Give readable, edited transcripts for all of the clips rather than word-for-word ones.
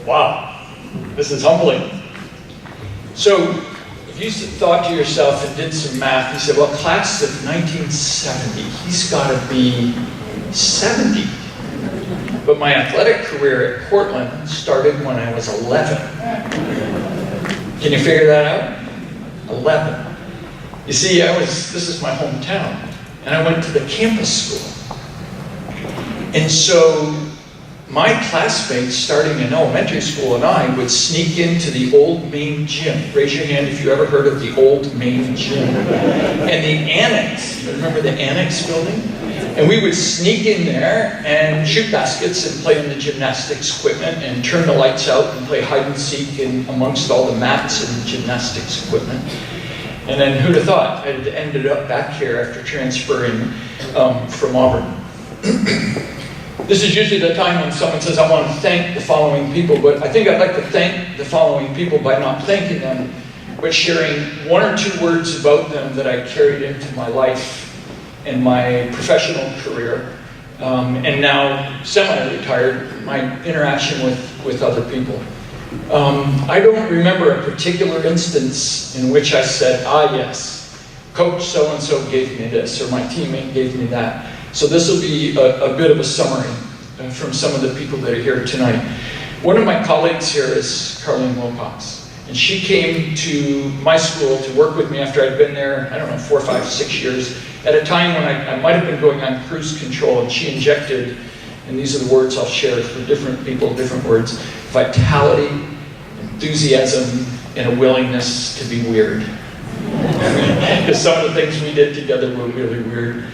wow, this is humbling. So if you thought to yourself and did some math, you said, well, class of 1970, he's got to be 70. But my athletic career at Cortland started when I was 11. Can you figure that out? 11. You see, this is my hometown, and I went to the campus school. And so my classmates starting in elementary school and I would sneak into the old main gym. Raise your hand if you ever heard of the old main gym. And the annex, you remember the annex building? And we would sneak in there and shoot baskets and play in the gymnastics equipment and turn the lights out and play hide and seek in amongst all the mats and gymnastics equipment. And then who'd have thought I'd ended up back here after transferring from Auburn. This is usually the time when someone says, I want to thank the following people, but I think I'd like to thank the following people by not thanking them, but sharing one or two words about them that I carried into my life and my professional career, and now semi-retired, my interaction with other people. I don't remember a particular instance in which I said, yes, Coach so-and-so gave me this, or my teammate gave me that. So this will be a bit of a summary from some of the people that are here tonight. One of my colleagues here is Carlene Wilcox, and she came to my school to work with me after I'd been there, 4, 5, 6 years, at a time when I might have been going on cruise control, and she injected, and these are the words I'll share for different people, different words, vitality, enthusiasm, and a willingness to be weird. Because some of the things we did together were really weird.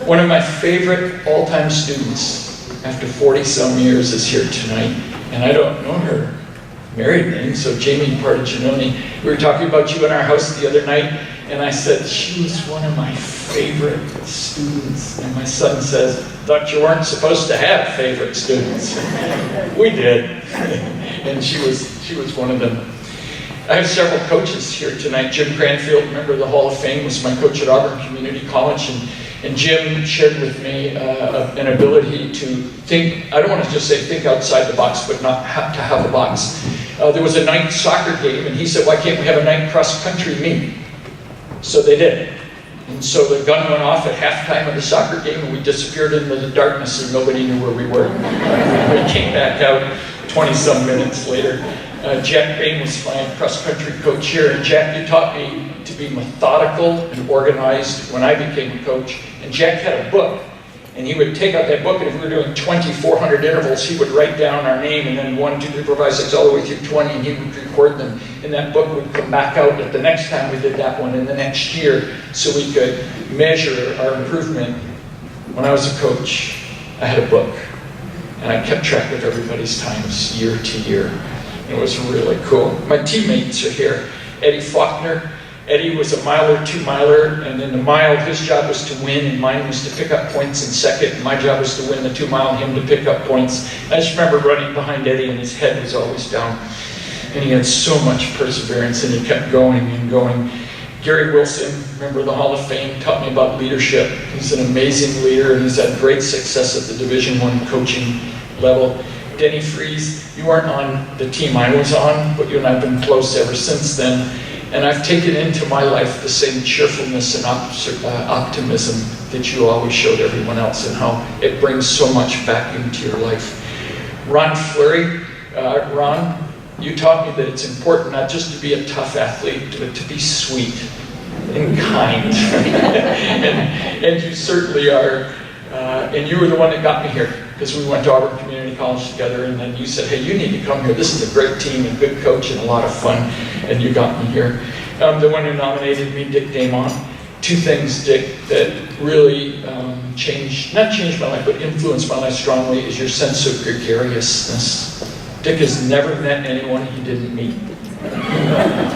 One of my favorite all-time students, after 40-some years, is here tonight, and I don't know her married name, so Jamie Partigianoni. We were talking about you in our house the other night, and I said, she was one of my favorite students. And my son says, thought you weren't supposed to have favorite students. We did. And she was one of them. I have several coaches here tonight. Jim Cranfield, member of the Hall of Fame, was my coach at Auburn Community College. And Jim shared with me an ability to think, I don't want to just say think outside the box, but not have to have a box. There was a night soccer game, and he said, why can't we have a night cross-country meet? So they did. And so the gun went off at halftime of the soccer game, and we disappeared into the darkness, and nobody knew where we were. We came back out 20-some minutes later. Jack Bain was my cross-country coach here, and Jack, you taught me to be methodical and organized when I became a coach. And Jack had a book, and he would take out that book, and if we were doing 400 intervals, he would write down our name, and then 1, 2, 3, 4, 5, 6, all the way through 20, and he would record them. And that book would come back out at the next time we did that one in the next year, so we could measure our improvement. When I was a coach, I had a book, and I kept track of everybody's times year to year. It was really cool. My teammates are here. Eddie Faulkner. Eddie was a miler, 2-miler, and in the mile, his job was to win, and mine was to pick up points in second, and my job was to win the 2-mile, and him to pick up points. I just remember running behind Eddie, and his head was always down. And he had so much perseverance, and he kept going and going. Gary Wilson, member of the Hall of Fame, taught me about leadership. He's an amazing leader, and he's had great success at the Division I coaching level. Denny Freeze, you weren't on the team I was on, but you and I have been close ever since then. And I've taken into my life the same cheerfulness and optimism that you always showed everyone else, and how it brings so much back into your life. Ron Fleury, Ron, you taught me that it's important not just to be a tough athlete, but to be sweet and kind. and you certainly are. And you were the one that got me here, because we went to Auburn Community College together, and then you said, hey, you need to come here. This is a great team and good coach and a lot of fun, and you got me here. The one who nominated me, Dick Damon. 2 things, Dick, that really not changed my life, but influenced my life strongly, is your sense of gregariousness. Dick has never met anyone he didn't meet.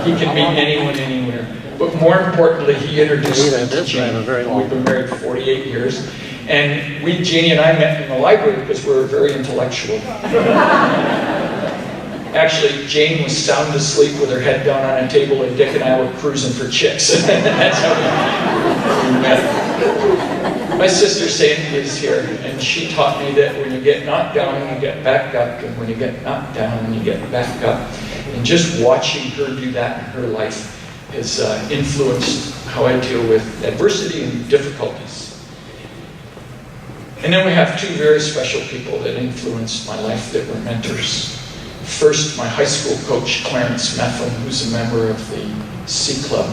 He can meet anyone, anywhere. But more importantly, he introduced me to Jane. We've been married for 48 years. And Jeannie and I met in the library because we were very intellectual. Actually, Jane was sound asleep with her head down on a table, and Dick and I were cruising for chicks. That's how we met. My sister Sandy is here, and she taught me that when you get knocked down, you get back up, and when you get knocked down, you get back up. And just watching her do that in her life has influenced how I deal with adversity and difficulties. And then we have two very special people that influenced my life that were mentors. First, my high school coach, Clarence Metham, who's a member of the C Club.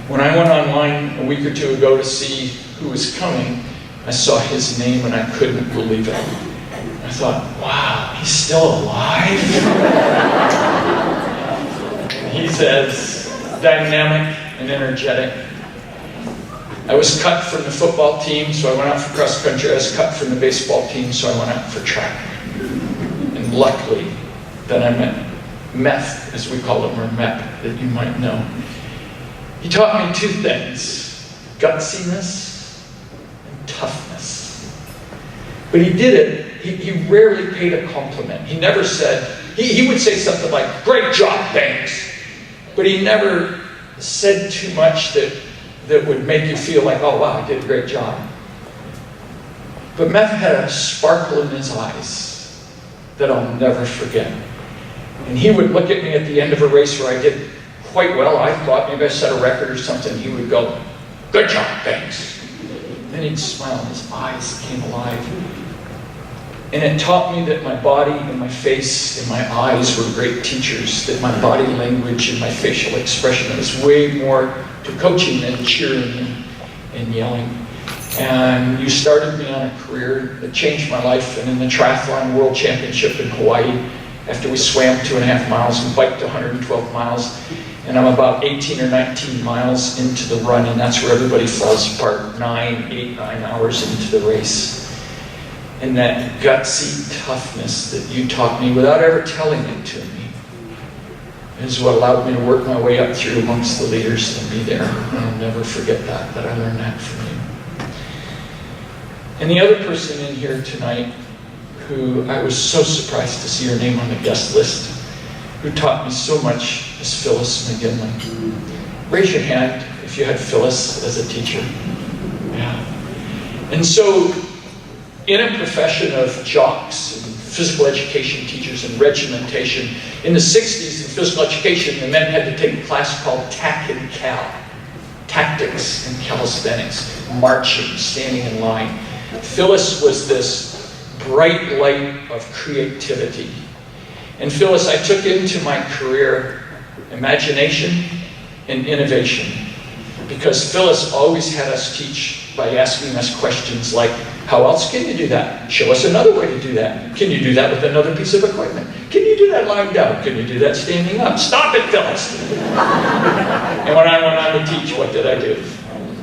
When I went online a week or two ago to see who was coming, I saw his name and I couldn't believe it. I thought, wow, he's still alive? He's as dynamic and energetic. I was cut from the football team, so I went out for cross country. I was cut from the baseball team, so I went out for track. And luckily, then I met Meth, as we call him, or Mep, that you might know. He taught me two things: gutsiness and toughness. But he did it, he rarely paid a compliment. He never said, he would say something like, "Great job, thanks." But he never said too much that would make you feel like, "Oh wow, I did a great job." But Meth had a sparkle in his eyes that I'll never forget. And he would look at me at the end of a race where I did quite well. I thought maybe I set a record or something. He would go, "Good job, thanks." Then he'd smile and his eyes came alive. And it taught me that my body and my face and my eyes were great teachers, that my body language and my facial expression was way more to coaching than cheering and yelling. And you started me on a career that changed my life. And in the triathlon world championship in Hawaii, after we swam 2.5 miles and biked 112 miles, and I'm about 18 or 19 miles into the run, and that's where everybody falls apart, 8, 9 hours into the race. And that gutsy toughness that you taught me without ever telling it to me is what allowed me to work my way up through amongst the leaders and be there. And I'll never forget that I learned that from you. And the other person in here tonight who I was so surprised to see her name on the guest list, who taught me so much, is Phyllis McGinley. Raise your hand if you had Phyllis as a teacher. Yeah. And so, in a profession of jocks and physical education teachers and regimentation, in the 60s in physical education, the men had to take a class called TAC and Cal. Tactics and calisthenics, marching, standing in line. Phyllis was this bright light of creativity. And Phyllis, I took into my career imagination and innovation, because Phyllis always had us teach by asking us questions like, how else can you do that? Show us another way to do that. Can you do that with another piece of equipment? Can you do that lying down? Can you do that standing up? Stop it, Phyllis! And when I went on to teach, what did I do?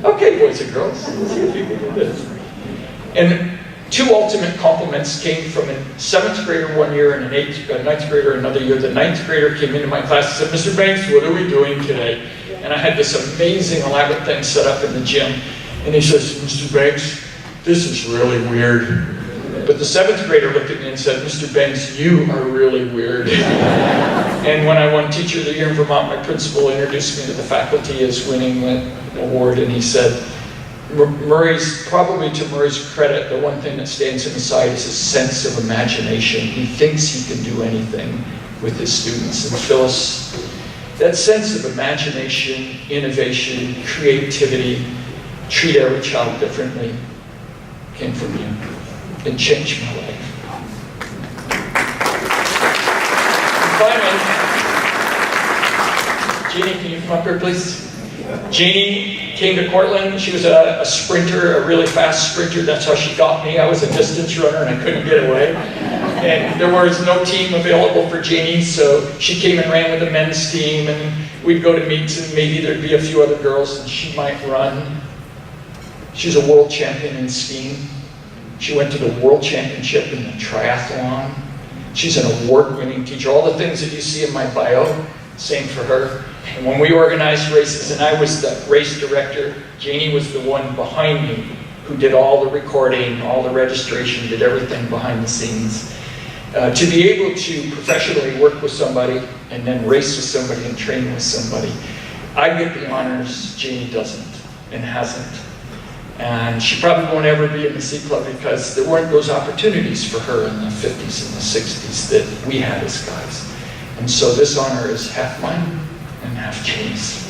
Okay, boys and girls, let's see if you can do this. And two ultimate compliments came from a 7th grader one year and a 9th grader another year. The 9th grader came into my class and said, "Mr. Banks, what are we doing today?" And I had this amazing elaborate thing set up in the gym. And he says, "Mr. Banks, this is really weird." But the 7th grader looked at me and said, "Mr. Banks, you are really weird." And when I won Teacher of the Year in Vermont, my principal introduced me to the faculty as winning an award, and he said, probably to Murray's credit, the one thing that stands him aside is his sense of imagination. He thinks he can do anything with his students. And Phyllis, that sense of imagination, innovation, creativity, treat every child differently, came from you. It changed my life. And finally, Jeannie, can you come up here, please? Jeannie came to Cortland. She was a sprinter, a really fast sprinter. That's how she got me. I was a distance runner and I couldn't get away. And there was no team available for Jeannie, so she came and ran with the men's team, and we'd go to meets and maybe there'd be a few other girls and she might run. She's a world champion in skiing. She went to the world championship in the triathlon. She's an award-winning teacher. All the things that you see in my bio, same for her. And when we organized races, and I was the race director, Janie was the one behind me who did all the recording, all the registration, did everything behind the scenes. To be able to professionally work with somebody and then race with somebody and train with somebody, I get the honors, Janie doesn't and hasn't. And she probably won't ever be in the C Club because there weren't those opportunities for her in the 50s and the 60s that we had as guys. And so this honor is half mine and half Jamie's.